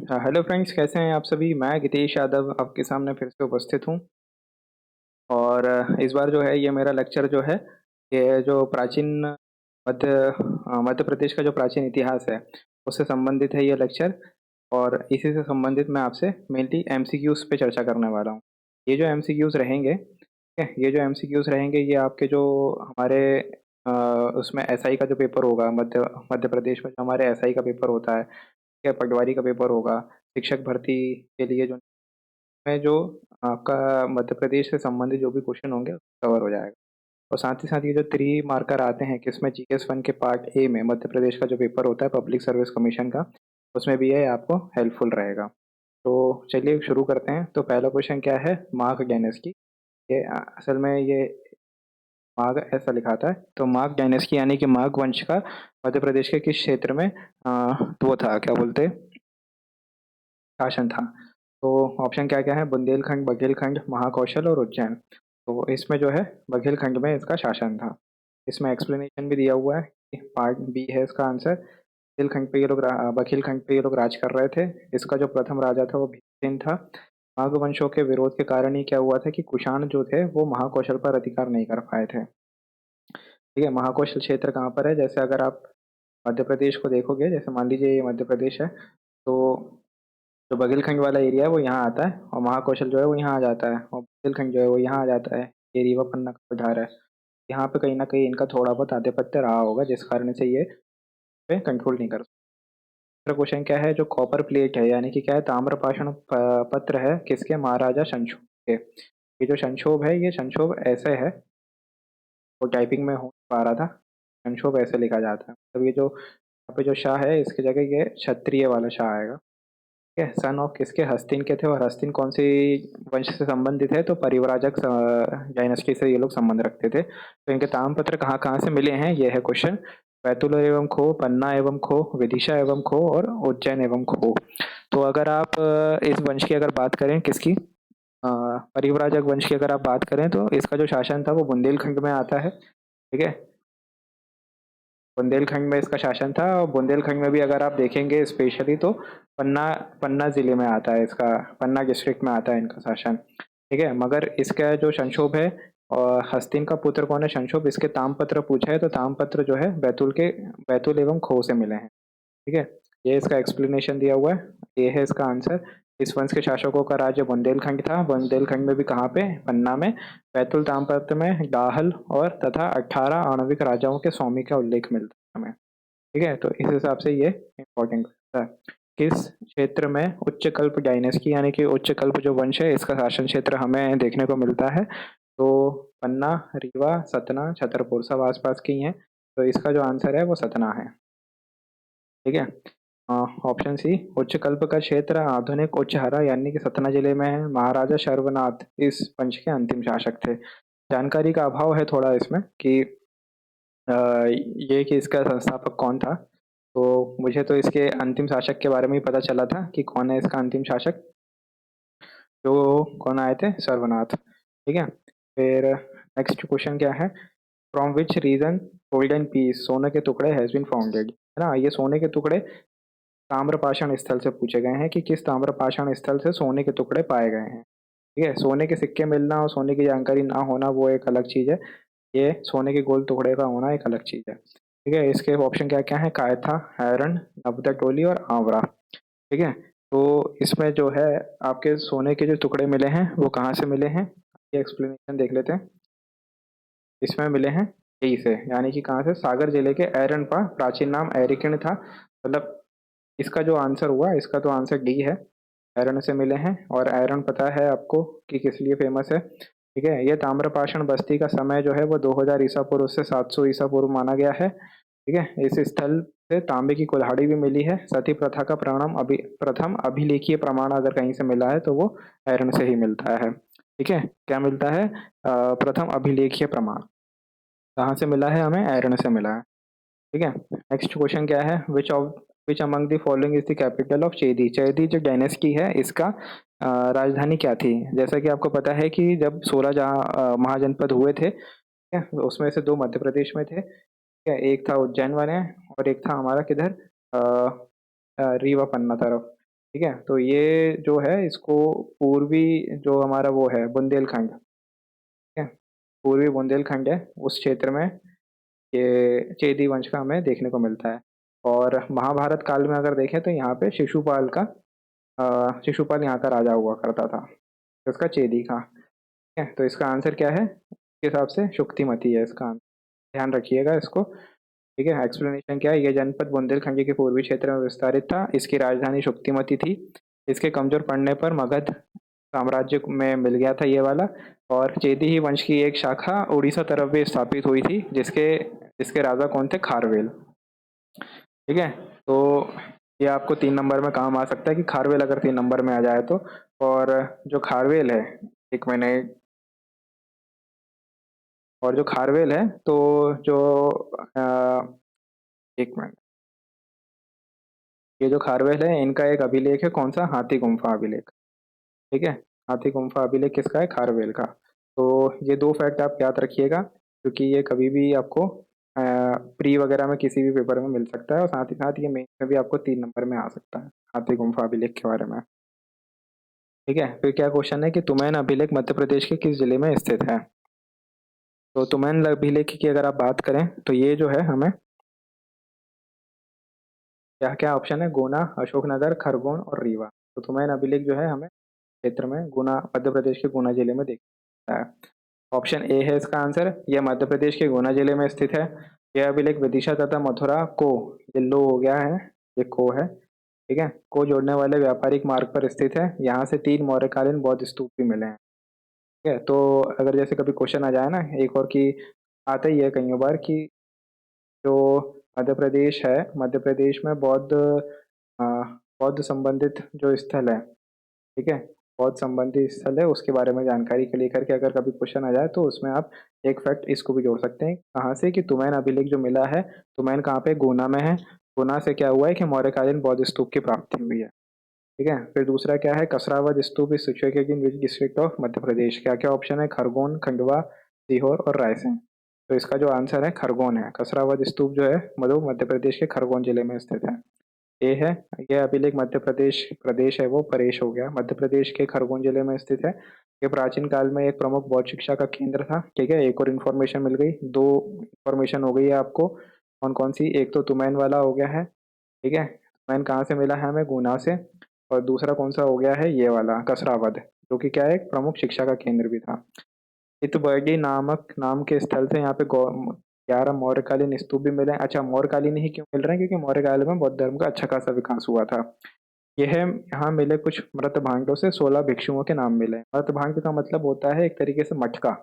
Hello friends, कैसे हैं आप सभी। मैं गितेश यादव आपके सामने फिर से उपस्थित हूँ। और इस बार जो है ये मेरा लेक्चर जो है, ये जो प्राचीन मध्य प्रदेश का जो प्राचीन इतिहास है उससे संबंधित है ये लेक्चर। और इसी से संबंधित मैं आपसे मेनली एमसीक्यूज पे चर्चा करने वाला हूँ। ये जो एमसीक्यूज रहेंगे, ठीक है, ये जो एमसीक्यूज रहेंगे ये आपके जो हमारे अ, उसमें एसआई का जो पेपर होगा, मध्य प्रदेश में जो हमारे एसआई का पेपर होता है, ठीक है, पटवारी का पेपर होगा, शिक्षक भर्ती के लिए जो में जो आपका मध्य प्रदेश से संबंधित जो भी क्वेश्चन होंगे कवर हो जाएगा। और साथ ही साथ ये जो 3 मार्कर आते हैं किसमें, जीएस 1 के पार्ट ए में मध्य प्रदेश का जो पेपर होता है पब्लिक सर्विस कमीशन का, उसमें भी ये आपको हेल्पफुल रहेगा। तो चलिए शुरू करते हैं। तो पहला क्वेश्चन क्या है, माघ डायनेस्टी। ये असल में ये माघ ऐसा लिखा था, तो माघ डायनेस्टी यानी कि माघ वंश का मध्य प्रदेश के किस क्षेत्र में वो था, क्या बोलते, शासन था। तो ऑप्शन क्या क्या है, बुंदेलखंड, बघेलखंड, महाकौशल और उज्जैन। तो इसमें जो है बघेलखंड में इसका शासन था। इसमें एक्सप्लेनेशन भी दिया हुआ है, पार्ट बी है इसका आंसर। बघेलखंड पे ये लोग राज कर रहे थे। इसका जो प्रथम राजा था वो भीमसेन था। माघ वंशों के विरोध के कारण ही क्या हुआ था कि कुषाण जो थे वो महाकौशल पर अधिकार नहीं कर पाए थे। ठीक है, महाकौशल क्षेत्र कहाँ पर है, जैसे अगर आप मध्य प्रदेश को देखोगे, जैसे मान लीजिए ये मध्य प्रदेश है, तो जो बघेलखंड वाला एरिया है वो यहाँ आता है और महाकौशल जो है वो यहाँ आ जाता है और बुंदेलखंड जो है वो यहाँ आ जाता है। ये रीवा पन्ना का उधार है। यहाँ पे कहीं ना कहीं इनका थोड़ा बहुत आधिपत्य रहा होगा जिस कारण से ये पे कंट्रोल नहीं कर सकते। दूसरा क्वेश्चन क्या है, जो कॉपर प्लेट है यानी कि क्या है, ताम्रपाषाण पत्र है किसके, महाराजा शंशोभ के। ये जो शंशोभ है ये शंशोभ ऐसे है, वो टाइपिंग में हो पा रहा था, शंशोभ ऐसे लिखा जाता है। मतलब ये जो यहाँ पे जो शाह है इसकी जगह ये क्षत्रिय वाला शाह आएगा। ठीक है, सन ऑफ किसके, हस्तिन के थे। और हस्तिन कौन सी वंश से संबंधित है, तो परिव्राजक डायनेस्टी से ये लोग संबंध रखते थे। तो इनके ताम्रपत्र कहाँ कहाँ से मिले हैं, ये है क्वेश्चन। बैतुल एवं खो, पन्ना एवं खो, विदिशा एवं खो और उज्जैन एवं खो। तो अगर आप इस वंश की अगर बात करें, किसकी, परिव्राजक वंश की अगर आप बात करें, तो इसका जो शासन था वो बुंदेलखंड में आता है। ठीक है, बुंदेलखंड में इसका शासन था। और बुंदेलखंड में भी अगर आप देखेंगे स्पेशली तो पन्ना पन्ना जिले में आता है इसका, पन्ना डिस्ट्रिक्ट में आता है इनका शासन। ठीक है, मगर इसका जो संक्षोभ है, और हस्तिन का पुत्र कौन है संक्षोभ, इसके ताम्रपत्र पूछा है तो ताम्रपत्र जो है बैतूल एवं खो से मिले हैं। ठीक है, ये इसका एक्सप्लेनेशन दिया हुआ है, ये है इसका आंसर। इस वंश के शासकों का राज्य बुंदेलखंड था। बुंदेलखंड में भी कहाँ पे, पन्ना में। बैतुल ताम्रपत्र में डाहल और तथा 18 आणविक राजाओं के स्वामी का उल्लेख मिलता है हमें। ठीक है, तो इस हिसाब से ये इम्पोर्टेंट है। किस क्षेत्र में उच्चकल्प डायनेस्टी यानी कि उच्चकल्प जो वंश है इसका शासन क्षेत्र हमें देखने को मिलता है, तो पन्ना, रीवा, सतना, छतरपुर सब आसपास की हैं। तो इसका जो आंसर है वो सतना है। ठीक है, ऑप्शन सी, उच्च कल्प का क्षेत्र आधुनिक उच्चहरा यानी कि सतना जिले में है। महाराजा शर्वनाथ इस वंश के अंतिम शासक थे। जानकारी का अभाव है थोड़ा इसमें कि ये कि इसका संस्थापक कौन था। तो मुझे तो इसके अंतिम शासक के बारे में ही पता चला था कि कौन है इसका अंतिम शासक, जो कौन आए थे, सर्वनाथ। ठीक है, फिर नेक्स्ट क्वेश्चन क्या है, from which region golden piece, सोने के टुकड़े हैज बीन फाउंडेड, है ना। ये सोने के टुकड़े ताम्रपाषाण स्थल से पूछे गए हैं कि किस ताम्रपाषाण स्थल से सोने के टुकड़े पाए गए हैं। ठीक है, सोने के सिक्के मिलना और सोने की जानकारी ना होना वो एक अलग चीज है, ये सोने के गोल टुकड़े का होना एक अलग चीज है। ठीक है, इसके ऑप्शन क्या क्या है, कायथा, हैरन, नबदा टोली और आंवरा। ठीक है, तो इसमें जो है आपके सोने के जो टुकड़े मिले हैं वो कहाँ से मिले हैं, ये एक्सप्लेनेशन देख लेते हैं। इसमें मिले हैं डी से, यानी कि कहाँ से, सागर जिले के एरन का प्राचीन नाम एरिकिन था। मतलब इसका जो आंसर हुआ, इसका तो आंसर डी है, आयरन से मिले हैं। और आयरन पता है आपको कि किस लिए फेमस है। ठीक है, ये ताम्रपाषाण बस्ती का समय जो है वो 2000 ईसा पूर्व से 700 ईसा पूर्व माना गया है। ठीक है, इस स्थल से तांबे की कुल्हाड़ी भी मिली है। सती प्रथा का प्रथम अभिलेखीय प्रमाण अगर कहीं से मिला है तो वो आयरन से ही मिलता है। ठीक है, क्या मिलता है, प्रथम अभिलेखीय प्रमाण कहाँ से मिला है, हमें आयरन से मिला है। ठीक है, नेक्स्ट क्वेश्चन क्या है, which among the following is the capital of Chedi. Chedi जो डायनेस्टी है इसका राजधानी क्या थी। जैसा कि आपको पता है कि जब 16 जहाँ महाजनपद हुए थे, ठीक है, तो उसमें से 2 मध्य प्रदेश में थे। ठीक है, एक था उज्जैन वाले और एक था हमारा किधर, रीवा पन्ना तरफ। ठीक है, तो ये जो है इसको पूर्वी जो हमारा वो है बुंदेलखंड, ठीक है, पूर्वी बुंदेलखंड है, उस क्षेत्र में ये चेदी वंश का हमें देखने को मिलता है। और महाभारत काल में अगर देखें तो यहाँ पे शिशुपाल यहाँ का राजा हुआ करता था, तो इसका चेदी का। ठीक है, तो इसका आंसर क्या है? इसके हिसाब से शुक्तिमती है इसका आंसर, ध्यान रखिएगा इसको। ठीक है, एक्सप्लेनेशन क्या है? ये जनपद बुंदेलखंड के पूर्वी क्षेत्र में विस्तारित था, इसकी राजधानी शुक्तिमती थी। इसके कमजोर पड़ने पर मगध साम्राज्य में मिल गया था ये वाला। और चेदी ही वंश की एक शाखा उड़ीसा तरफ भी स्थापित हुई थी, जिसके जिसके राजा कौन थे? खारवेल। ठीक है, तो ये आपको 3 नंबर में काम आ सकता है कि खारवेल अगर 3 नंबर में आ जाए तो। और जो खारवेल है, एक मैंने और जो खारवेल है तो जो एक मिनट, ये जो खारवेल है इनका एक अभिलेख है, कौन सा? हाथी गुम्फा अभिलेख। ठीक है, हाथी गुम्फा अभिलेख किसका है? खारवेल का। तो ये 2 फैक्ट आप याद रखिएगा, क्योंकि ये कभी भी आपको प्री वगैरह में किसी भी पेपर में मिल सकता है, और साथ ही साथ ये मेन में भी आपको 3 नंबर में आ सकता है, हाथी गुम्फा अभिलेख के बारे में। ठीक है, फिर क्या क्वेश्चन है कि तुमैन अभिलेख मध्य प्रदेश के किस जिले में स्थित है? तो तुमैन अभिलेख की अगर आप बात करें तो ये जो है हमें क्या क्या ऑप्शन है? गुना, अशोकनगर, खरगोन और रीवा। तो तुमैन अभिलेख जो है हमें क्षेत्र में गुना, मध्य प्रदेश के गुना जिले में देखता है। ऑप्शन ए है इसका आंसर, यह मध्य प्रदेश के गुना जिले में स्थित है। यह अभिलेख विदिशा तथा मथुरा को, ये लो हो गया है, ये को है, ठीक है, को जोड़ने वाले व्यापारिक मार्ग पर स्थित है। यहाँ से 3 मौर्यकालीन बौद्ध स्तूप भी मिले हैं। ठीक है, तो अगर जैसे कभी क्वेश्चन आ जाए ना एक और कि, आता ही है कई बार कि जो मध्य प्रदेश है, मध्य प्रदेश में अ, बौद्ध संबंधित जो स्थल है, ठीक है, बौद्ध संबंधित स्थल है, उसके बारे में जानकारी के लेकर के अगर कभी क्वेश्चन आ जाए तो उसमें आप एक फैक्ट इसको भी जोड़ सकते हैं, कहाँ से? कि तुमैन अभिलेख जो मिला है, तुमैन कहाँ पे? गुना में है। गुना से क्या हुआ है कि मौर्यकालीन बौद्ध स्तूप की प्राप्ति हुई है। ठीक है, फिर दूसरा क्या है? Kasrawad stupa is situated in which district of Madhya Pradesh? क्या क्या ऑप्शन है? खरगोन, खंडवा, सीहोर और रायसेन। तो इसका जो आंसर है खरगोन है। कसरावद स्तूप जो है मध्य प्रदेश के खरगोन जिले में स्थित है। ये है, यह अभिलेख मध्य प्रदेश प्रदेश है वो परेश हो गया, मध्य प्रदेश के खरगोन जिले में स्थित है। ये प्राचीन काल में एक प्रमुख बौद्ध शिक्षा का केंद्र था। ठीक है, एक और इन्फॉर्मेशन मिल गई, 2 इन्फॉर्मेशन हो गई है आपको। कौन कौन सी? एक तो तुमैन वाला हो गया है, ठीक है, तुमैन कहाँ से मिला है? हमें गुना से। और दूसरा कौन सा हो गया है? ये वाला कसरावद, जो कि क्या है? एक प्रमुख शिक्षा का केंद्र भी था। चित्तबर्गी नामक नाम के स्थल से यहाँ पे 11 मौर्यकालीन स्तूप भी मिले हैं। अच्छा, मौर्यकालीन ही क्यों मिल रहे हैं? क्योंकि मौर्य काल में बौद्ध धर्म का अच्छा खासा विकास हुआ था। यह यहाँ मिले कुछ मृत भांडों से 16 भिक्षुओं के नाम मिले। मृत भांड का मतलब होता है एक तरीके से मटका।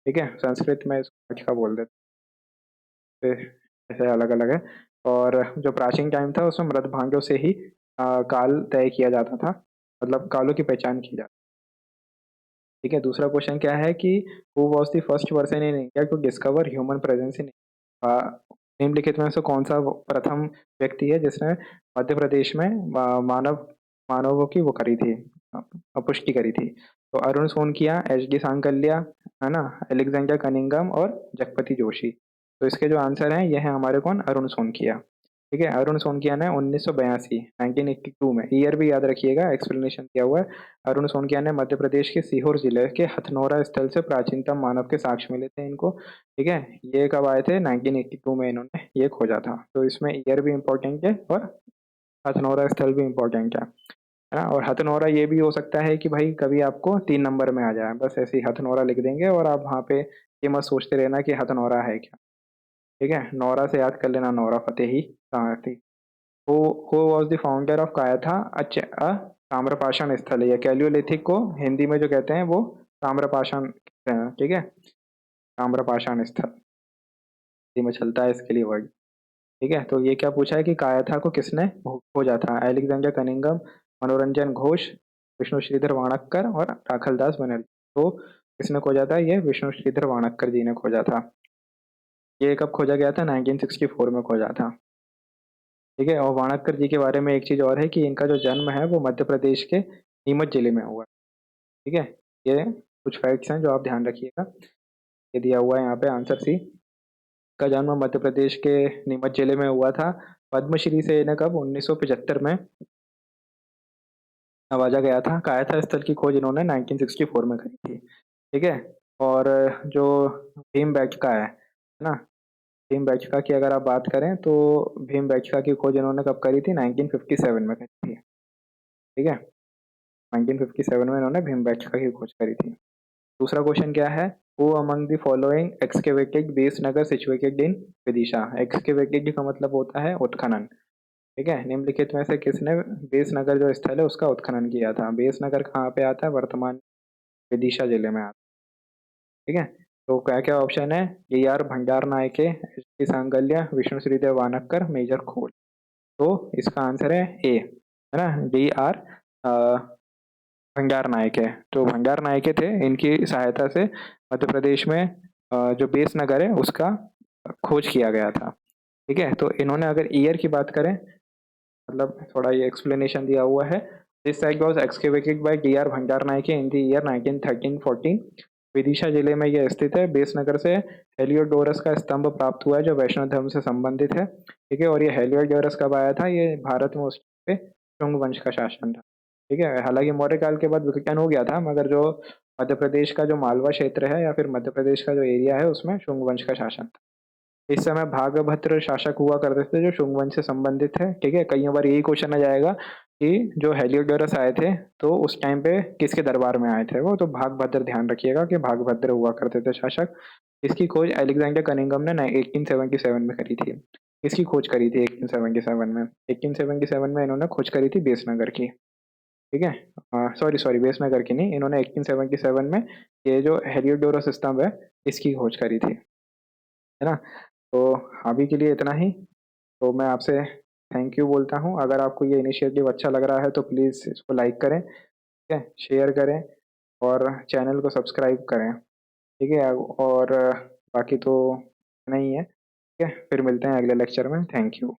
ठीक है, संस्कृत में इसको मटका बोल देते हैं, ऐसे अलग अलग है। और जो प्राचीन टाइम था उसमें मृत भांडों से ही काल तय किया जाता था, मतलब कालों की पहचान की जाती। ठीक है, दूसरा क्वेश्चन क्या है कि who was the first person in India to discover human presence in? निम्नलिखित में से कौन सा वो प्रथम व्यक्ति है जिसने मध्य प्रदेश में मानवों की वो करी थी, पुष्टि करी थी? तो अरुण सोनकिया, एच डी सांकल्या, है ना, एलेक्जेंडर कनिंगम और जगपति जोशी। तो इसके जो आंसर हैं ये है हमारे कौन? अरुण सोनकिया। ठीक है, अरुण सोनकिया ने 1982 1982 में, ईयर भी याद रखिएगा, एक्सप्लेनेशन दिया हुआ है। अरुण सोनकिया ने मध्य प्रदेश के सीहोर जिले के हथनोरा स्थल से प्राचीनतम मानव के साक्ष्य मिले थे इनको। ठीक है, ये कब आए थे? 1982 में इन्होंने ये खोजा था। तो इसमें ईयर भी इम्पोर्टेंट है और हथनोरा स्थल भी इम्पोर्टेंट है ना। और हथनोरा ये भी हो सकता है कि भाई कभी आपको 3 नंबर में आ जाए, बस ऐसे ही हथनोरा लिख देंगे और आप वहाँ पे ये मत सोचते रहना कि हथनोरा है क्या। ठीक है, नौरा से याद कर लेना, नौरा फतेही कहाँ थी। Who who was the founder of Kayatha? अच्छा, ताम्रपाषाण स्थल है। या कैलियोलिथिक को हिंदी में जो कहते हैं वो ताम्रपाषाण कहते हैं। ठीक है, ताम्रपाषाण स्थल हिंदी में चलता है इसके लिए वर्ड। ठीक है, तो ये क्या पूछा है कि कायथा को किसने खोजा था? एलेक्जेंडर कनिंगम, मनोरंजन घोष, विष्णु श्रीधर वाणक्कर और राखलदास बनर्जी। तो किसने खोजा था? ये विष्णु श्रीधर वाणक्कर जी ने खोजा था। ये कब खोजा गया था? 1964 में खोजा था। ठीक है, और वाणक्कर जी के बारे में एक चीज और है कि इनका जो जन्म है वो मध्य प्रदेश के नीमच जिले में हुआ है। ठीक है, ये कुछ फैक्ट्स हैं जो आप ध्यान रखिएगा। ये दिया हुआ है यहाँ पे आंसर सी, का जन्म मध्य प्रदेश के नीमच जिले में हुआ था। पद्मश्री से इन्हें कब? 1975 में नवाजा गया था। कायथा स्थल की खोज इन्होंने 1964 में करी थी। ठीक है। और जो भीमबेटका है ना, भीमबेटका की अगर आप बात करें तो भीमबेटका की खोज इन्होंने कब करी थी? 1957 में करी थी। ठीक है, 1957 में इन्होंने भीमबेटका की खोज करी थी। दूसरा क्वेश्चन क्या है? Who among the following excavated base Nagar situated in Vidisha? Excavated का मतलब होता है उत्खनन। ठीक है, निम्नलिखित में से किसने बेस नगर जो स्थल है उसका उत्खनन किया था? बेस नगर कहाँ पे आता है? वर्तमान विदिशा जिले में आता है। ठीक है, तो क्या क्या ऑप्शन है? A R Bhandarkar, H D Sankalia, Vishnu Shridhar Wakankar, major Cole. तो इसका आंसर है ए, है ना, डी आर भंडार नायके। तो भंडार नायके थे, इनकी सहायता से मध्य प्रदेश में जो बेस नगर है उसका खोज किया गया था। ठीक है, तो इन्होंने अगर ईयर की बात करें, मतलब थोड़ा ये एक्सप्लेनेशन दिया हुआ है। This site was excavated by D R Bhandarkar in the year 1913-14। Vidisha जिले में यह स्थित है। बेसनगर से हेलियोडोरस का स्तंभ प्राप्त हुआ है जो वैष्णव धर्म से संबंधित है। ठीक है, और ये हेलियोडोरस कब आया था? ये भारत में उस पे शुंग वंश का शासन था। ठीक है, हालांकि मौर्य काल के बाद विघटन हो गया था, मगर जो मध्य प्रदेश का जो मालवा क्षेत्र है या फिर मध्य प्रदेश का जो एरिया है उसमें शुंग वंश का शासन था। इस समय भागभद्र शासक हुआ करते थे जो शुंग वंश से संबंधित है। ठीक है, कई बार यही क्वेश्चन आ जाएगा कि जो हेलियोडोरस आए थे तो उस टाइम पे किसके दरबार में आए थे वो, तो भागभद्र ध्यान रखिएगा कि भागभद्र हुआ करते थे शासक। इसकी खोज अलेक्जेंडर कनिंघम ने 1877 में करी थी। इसकी खोज करी थी 1877 में? 1877 में इन्होंने खोज करी थी बेसनगर की। ठीक है, सॉरी सॉरी, बेसनगर की नहीं, इन्होंने 1877 में ये जो हेलियोडोरस स्तंभ है इसकी खोज करी थी, है ना। तो अभी के लिए इतना ही। तो मैं आपसे थैंक यू बोलता हूँ। अगर आपको ये इनिशिएटिव अच्छा लग रहा है तो प्लीज़ इसको लाइक करें, ठीक है, शेयर करें और चैनल को सब्सक्राइब करें। ठीक है, और बाकी तो नहीं है। ठीक है, फिर मिलते हैं अगले लेक्चर में। Thank you.